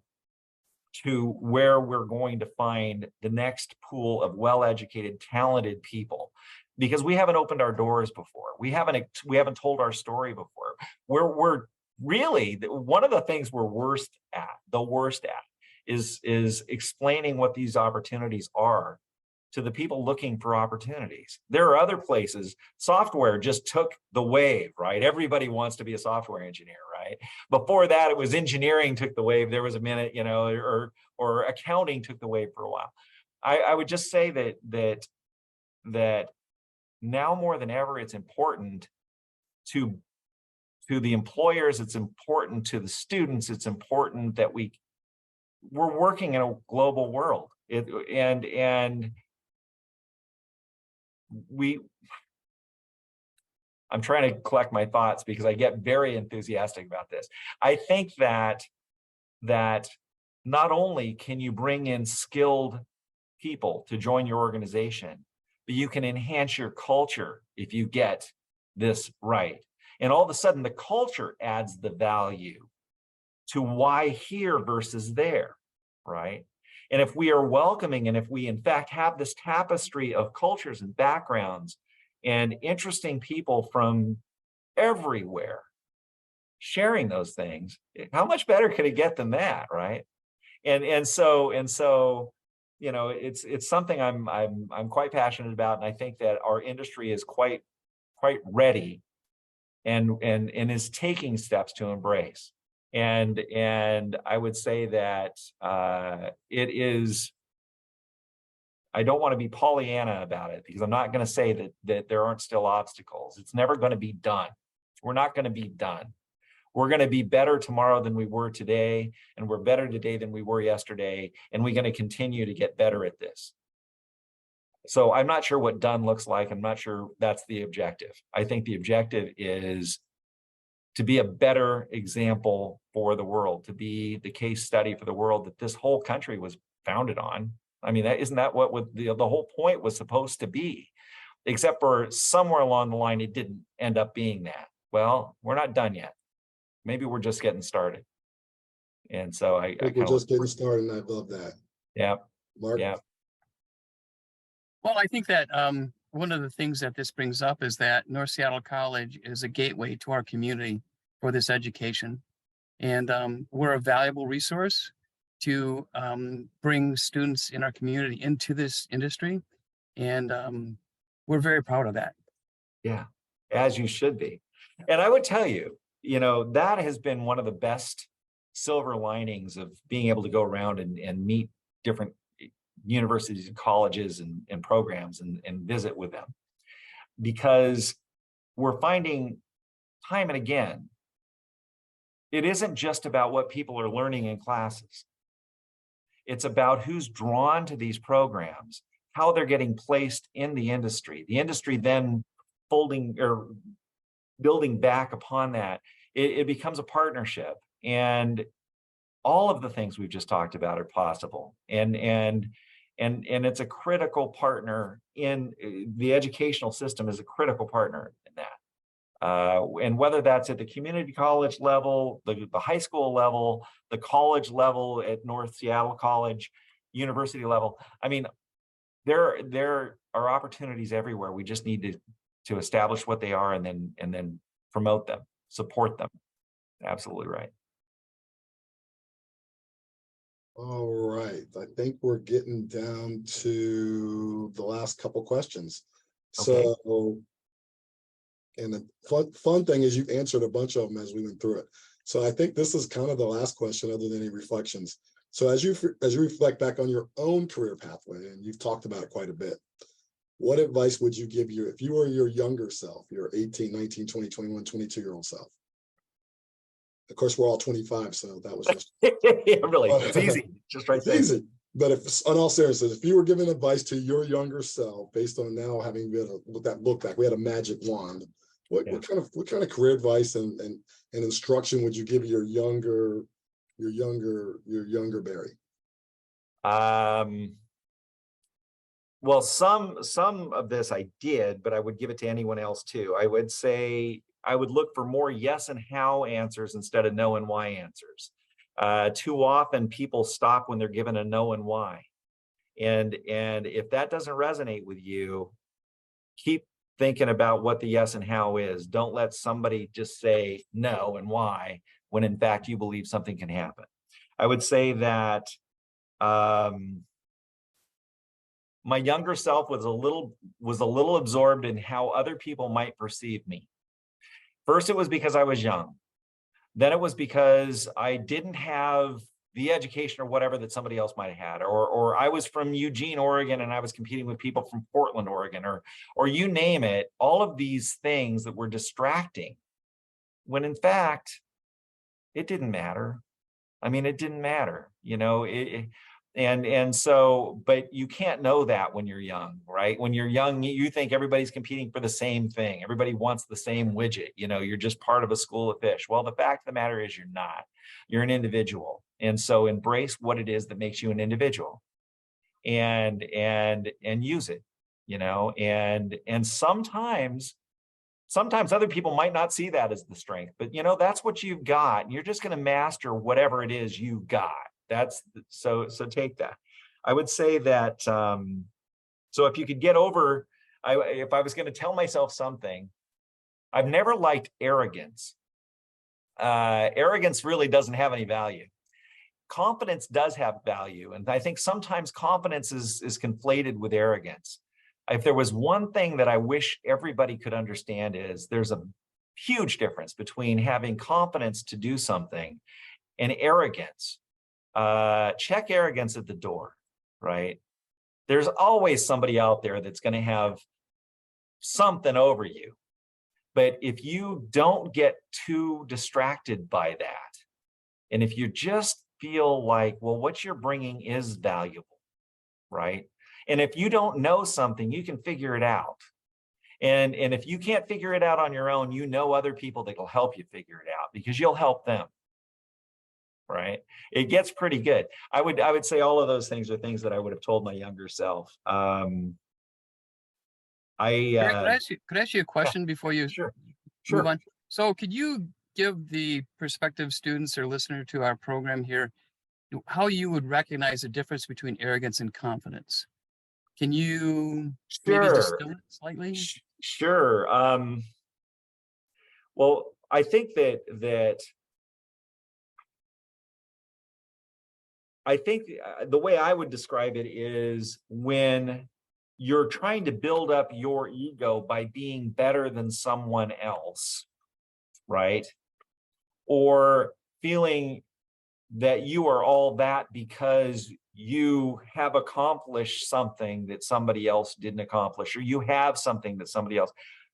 S3: where we're going to find the next pool of well-educated, talented people, because we haven't opened our doors before. We haven't told our story before. We're really, one of the things we're worst at is explaining what these opportunities are to the people looking for opportunities. There are other places. Software just took the wave, right? Everybody wants to be a software engineer, right? Before that, it was engineering took the wave. There was a minute, you know, or accounting took the wave for a while. I would just say that now more than ever, it's important to the employers, it's important to the students, it's important that we're working in a global world. I'm trying to collect my thoughts because I get very enthusiastic about this. I think that not only can you bring in skilled people to join your organization, but you can enhance your culture if you get this right. And all of a sudden, the culture adds the value to why here versus there, right? And if we are welcoming, and if we in fact have this tapestry of cultures and backgrounds and interesting people from everywhere sharing those things, how much better could it get than that, right? And so you know, it's something I'm quite passionate about, and I think that our industry is quite ready and is taking steps to embrace. And I would say that it is, I don't want to be Pollyanna about it, because I'm not going to say that there aren't still obstacles. It's never going to be done. We're not going to be done. We're going to be better tomorrow than we were today, and we're better today than we were yesterday, and we're going to continue to get better at this. So I'm not sure what done looks like. I'm not sure that's the objective. I think the objective is to be a better example for the world, to be the case study for the world that this whole country was founded on. I mean, isn't that what the whole point was supposed to be? Except for somewhere along the line, it didn't end up being that. Well, we're not done yet. Maybe we're just getting started. And so I
S2: think we're just getting started, and I love that.
S3: Yeah.
S2: Mark?
S3: Yeah.
S4: Well, I think that one of the things that this brings up is that North Seattle College is a gateway to our community for this education. And we're a valuable resource to bring students in our community into this industry. And we're very proud of that.
S3: Yeah, as you should be. And I would tell you, you know, that has been one of the best silver linings of being able to go around and meet different universities and colleges and programs and visit with them, because we're finding time and again, it isn't just about what people are learning in classes. It's about who's drawn to these programs, how they're getting placed in the industry then folding or building back upon that. It becomes a partnership, and all of the things we've just talked about are possible. And it's a critical partner in the educational system, is a critical partner in that. And whether that's at the community college level, the high school level, the college level at North Seattle College, university level, I mean, there are opportunities everywhere. We just need to establish what they are and then promote them, support them. Absolutely right.
S2: All right, I think we're getting down to the last couple questions.
S3: Okay.
S2: So, and the fun thing is you've answered a bunch of them as we went through it. So I think this is kind of the last question, other than any reflections. So as you reflect back on your own career pathway, and you've talked about it quite a bit, what advice would you give if you were your younger self, your 18, 19, 20, 21, 22-year-old self? Of course, we're all 25, so that was just
S3: yeah, really, it's easy. Just right there.
S2: Easy. But if, on all seriousness, if you were giving advice to your younger self, based on now having been that look back, we had a magic wand. What kind of career advice and instruction would you give your younger Barry?
S3: Well, some of this I did, but I would give it to anyone else too. I would say I would look for more yes and how answers instead of no and why answers. Too often people stop when they're given a no and why. And if that doesn't resonate with you, keep thinking about what the yes and how is. Don't let somebody just say no and why when in fact you believe something can happen. I would say that my younger self was a little absorbed in how other people might perceive me. First, it was because I was young. Then it was because I didn't have the education or whatever that somebody else might have had, or I was from Eugene, Oregon, and I was competing with people from Portland, Oregon, or you name it, all of these things that were distracting, when in fact, it didn't matter. I mean, it didn't matter, and so, but you can't know that when you're young, right? When you're young, you think everybody's competing for the same thing. Everybody wants the same widget. You're just part of a school of fish. Well, the fact of the matter is you're not. You're an individual. And so embrace what it is that makes you an individual and use it, and sometimes other people might not see that as the strength, but that's what you've got. And you're just going to master whatever it is you've got. So take that. I would say that, so if you could get over, if I was going to tell myself something, I've never liked arrogance. Arrogance really doesn't have any value. Confidence does have value. And I think sometimes confidence is conflated with arrogance. If there was one thing that I wish everybody could understand is there's a huge difference between having confidence to do something and arrogance. Check arrogance at the door, right? There's always somebody out there that's going to have something over you. But if you don't get too distracted by that, and if you just feel like, well, what you're bringing is valuable, right? And if you don't know something, you can figure it out. And if you can't figure it out on your own, other people that will help you figure it out because you'll help them. Right? It gets pretty good. I would say all of those things are things that I would have told my younger self.
S4: Could I ask you a question before you move on? So could you give the prospective students or listener to our program here how you would recognize the difference between arrogance and confidence? Can you maybe distill it slightly?
S3: Sure. Well, I think that the way I would describe it is when you're trying to build up your ego by being better than someone else, right? Or feeling that you are all that because you have accomplished something that somebody else didn't accomplish, or you have something that somebody else.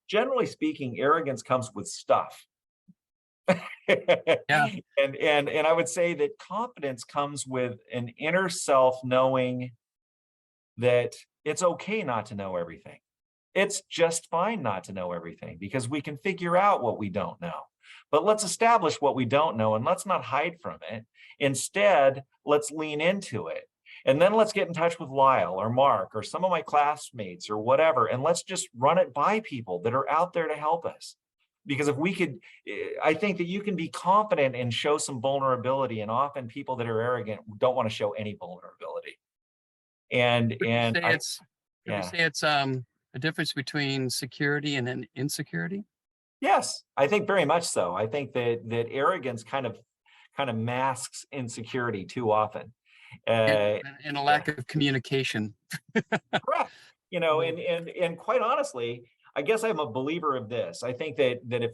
S3: Generally speaking, arrogance comes with stuff.
S4: Yeah.
S3: And I would say that confidence comes with an inner self knowing that it's okay not to know everything. It's just fine not to know everything because we can figure out what we don't know. But let's establish what we don't know and let's not hide from it. Instead, let's lean into it. And then let's get in touch with Lyle or Mark or some of my classmates or whatever, and let's just run it by people that are out there to help us. Because if we could, I think that you can be confident and show some vulnerability, and often people that are arrogant don't want to show any vulnerability. And
S4: Would you say it's a difference between security and then insecurity?
S3: Yes, I think very much so. I think that arrogance kind of masks insecurity too often.
S4: And a lack of communication.
S3: Correct. And quite honestly, I guess I'm a believer of this. I think that if,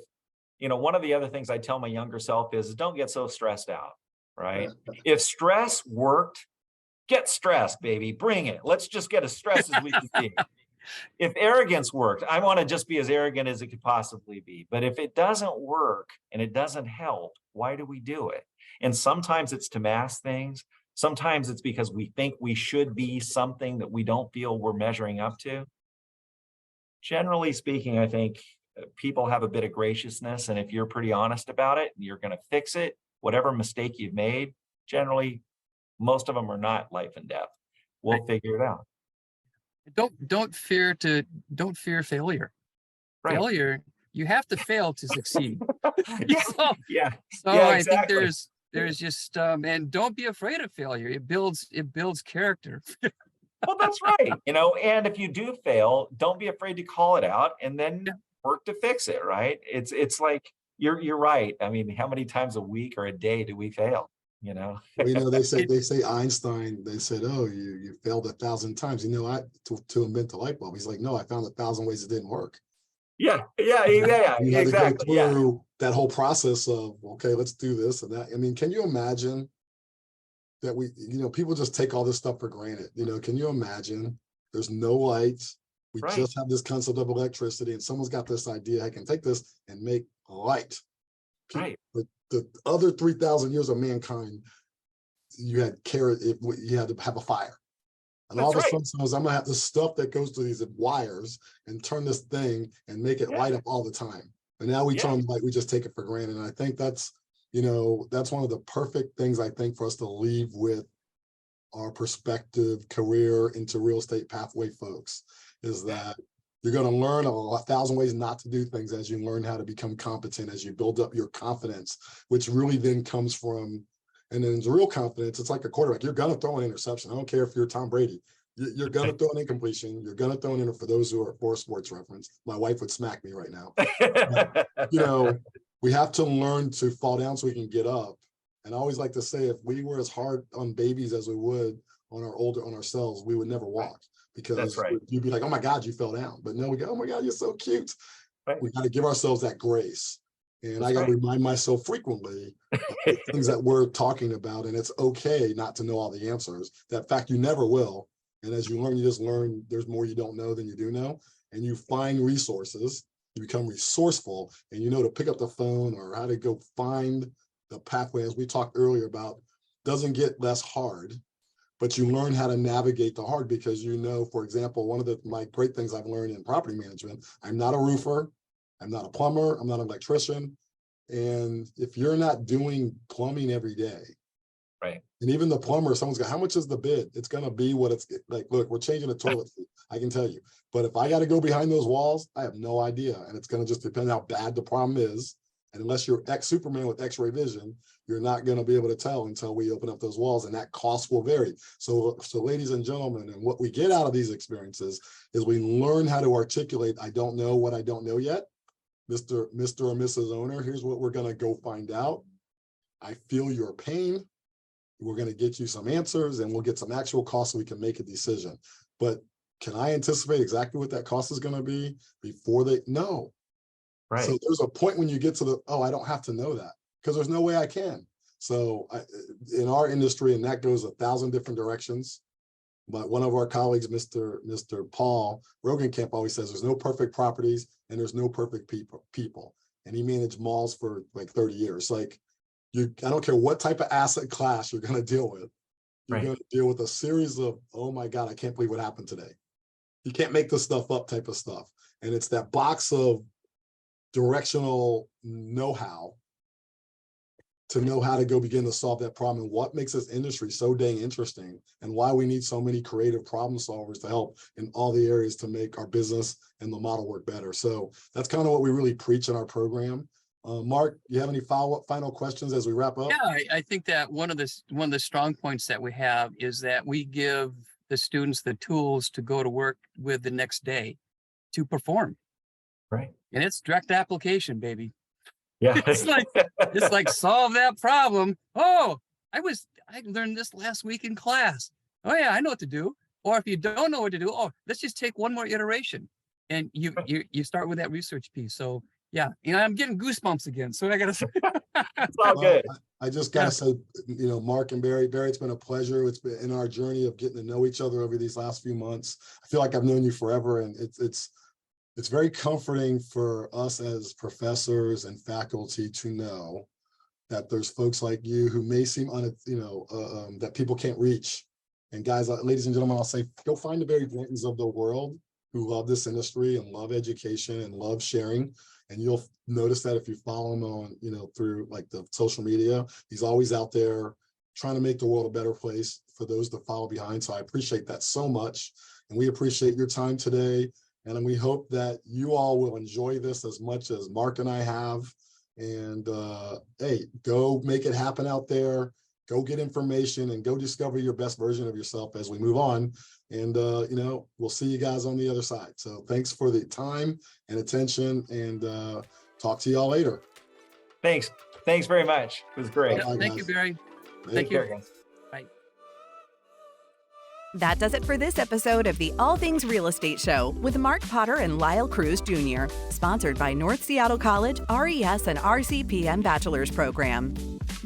S3: one of the other things I tell my younger self is don't get so stressed out, right? If stress worked, get stressed, baby, bring it. Let's just get as stressed as we can be. If arrogance worked, I want to just be as arrogant as it could possibly be. But if it doesn't work and it doesn't help, why do we do it? And sometimes it's to mask things. Sometimes it's because we think we should be something that we don't feel we're measuring up to. Generally speaking, I think people have a bit of graciousness. And if you're pretty honest about it, and you're going to fix it, whatever mistake you've made, generally, most of them are not life and death. We'll figure it out.
S4: Don't fear failure.
S3: Right.
S4: Failure, you have to fail to succeed.
S3: Yeah.
S4: I think there's just and don't be afraid of failure. It builds character.
S3: Well, that's right. And if you do fail, don't be afraid to call it out and then work to fix it, right? It's like you're right. I mean, how many times a week or a day do we fail?
S2: Well, they say Einstein, they said, oh, you failed 1,000 times. To invent the light bulb. He's like, no, I found 1,000 ways it didn't work.
S3: Yeah,
S2: You had to go
S3: exactly. Yeah.
S2: through that whole process of, okay, let's do this and that. I mean, can you imagine that people just take all this stuff for granted? Can you imagine there's no lights? We
S3: Right.
S2: just have this concept of electricity, and someone's got this idea, I can take this and make light.
S3: Right.
S2: The other 3,000 years of mankind, you had you had to have a fire. And all of a sudden, someone's, I'm gonna have this stuff that goes to these wires and turn this thing and make it light up all the time. And now we turn light, we just take it for granted. And I think that's one of the perfect things, I think, for us to leave with our prospective career into real estate pathway folks, is that you're going to learn 1,000 ways not to do things as you learn how to become competent, as you build up your confidence, which really then comes from, and then real confidence, it's like a quarterback. You're going to throw an interception. I don't care if you're Tom Brady. You're going to throw an incompletion. You're going to throw an for those who are for sports reference. My wife would smack me right now. We have to learn to fall down so we can get up. And I always like to say, if we were as hard on babies as we would on ourselves, we would never walk, because you'd be like, oh my God, you fell down. But no, we go, oh my God, you're so cute. Right. We got to give ourselves that grace. And I got to remind myself frequently of the things that we're talking about. And it's okay not to know all the answers. That fact, you never will. And as you learn, you just learn there's more you don't know than you do know. And you find resources, you become resourceful, and to pick up the phone or how to go find the pathway, as we talked earlier about, doesn't get less hard, but you learn how to navigate the hard, because for example, one of my great things I've learned in property management, I'm not a roofer, I'm not a plumber, I'm not an electrician. And if you're not doing plumbing every day, right? And even the plumber, someone's got, how much is the bid? It's going to be what it's like. Look, we're changing the toilet seat, I can tell you. But if I got to go behind those walls, I have no idea. And it's going to just depend how bad the problem is. And unless you're Superman with X-ray vision, you're not going to be able to tell until we open up those walls, and that cost will vary. So ladies and gentlemen, and what we get out of these experiences is we learn how to articulate, I don't know what I don't know yet. Mr. or Mrs. Owner, here's what we're going to go find out. I feel your pain. We're going to get you some answers, and we'll get some actual costs so we can make a decision. But can I anticipate exactly what that cost is going to be before no. Right. So there's a point when you get to I don't have to know that, because there's no way I can. So in our industry, and that goes 1,000 different directions. But one of our colleagues, Mr. Paul Rogenkamp, always says there's no perfect properties and there's no perfect people. And he managed malls for like 30 years. Like, I don't care what type of asset class you're going to deal with. You're going to deal with a series of, oh my God, I can't believe what happened today. You can't make this stuff up type of stuff. And it's that box of directional know-how to know how to go begin to solve that problem, and what makes this industry so dang interesting, and why we need so many creative problem solvers to help in all the areas to make our business and the model work better. So that's kind of what we really preach in our program. Mark, you have any final questions as we wrap up?
S4: Yeah, I think that one of the strong points that we have is that we give the students the tools to go to work with the next day to perform.
S3: Right.
S4: And it's direct application, baby.
S3: Yeah.
S4: It's like solve that problem. Oh, I learned this last week in class. Oh yeah, I know what to do. Or if you don't know what to do, let's just take one more iteration. And you start with that research piece. So yeah, I'm getting goosebumps again. So I gotta say,
S3: it's all good.
S2: I just gotta say, Mark and Barry, it's been a pleasure. It's been in our journey of getting to know each other over these last few months. I feel like I've known you forever, and it's very comforting for us as professors and faculty to know that there's folks like you who may seem that people can't reach. And guys, ladies and gentlemen, I'll say, go find the Barry Blantons of the world who love this industry and love education and love sharing. And you'll notice that if you follow him on, through like the social media, he's always out there trying to make the world a better place for those to follow behind. So I appreciate that so much. And we appreciate your time today. And we hope that you all will enjoy this as much as Mark and I have. And hey, go make it happen out there. Go get information and go discover your best version of yourself as we move on. And, we'll see you guys on the other side. So thanks for the time and attention, and talk to y'all later.
S3: Thanks very much. It was great.
S4: Thank you, Barry. Thank
S3: Take care,
S4: you.
S3: guys.
S4: Bye.
S1: That does it for this episode of the All Things Real Estate Show with Mark Potter and Lyle Cruz Jr., sponsored by North Seattle College, RES, and RCPM Bachelor's Program.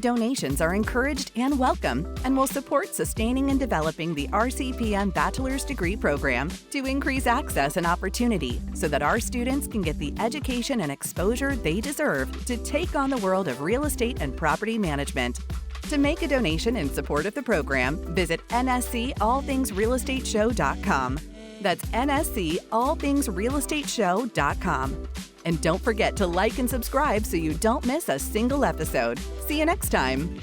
S1: Donations are encouraged and welcome and will support sustaining and developing the RCPM Bachelor's Degree Program to increase access and opportunity so that our students can get the education and exposure they deserve to take on the world of real estate and property management. To make a donation in support of the program, visit nscallthingsrealestateshow.com. That's nscallthingsrealestateshow.com. And don't forget to like and subscribe so you don't miss a single episode. See you next time.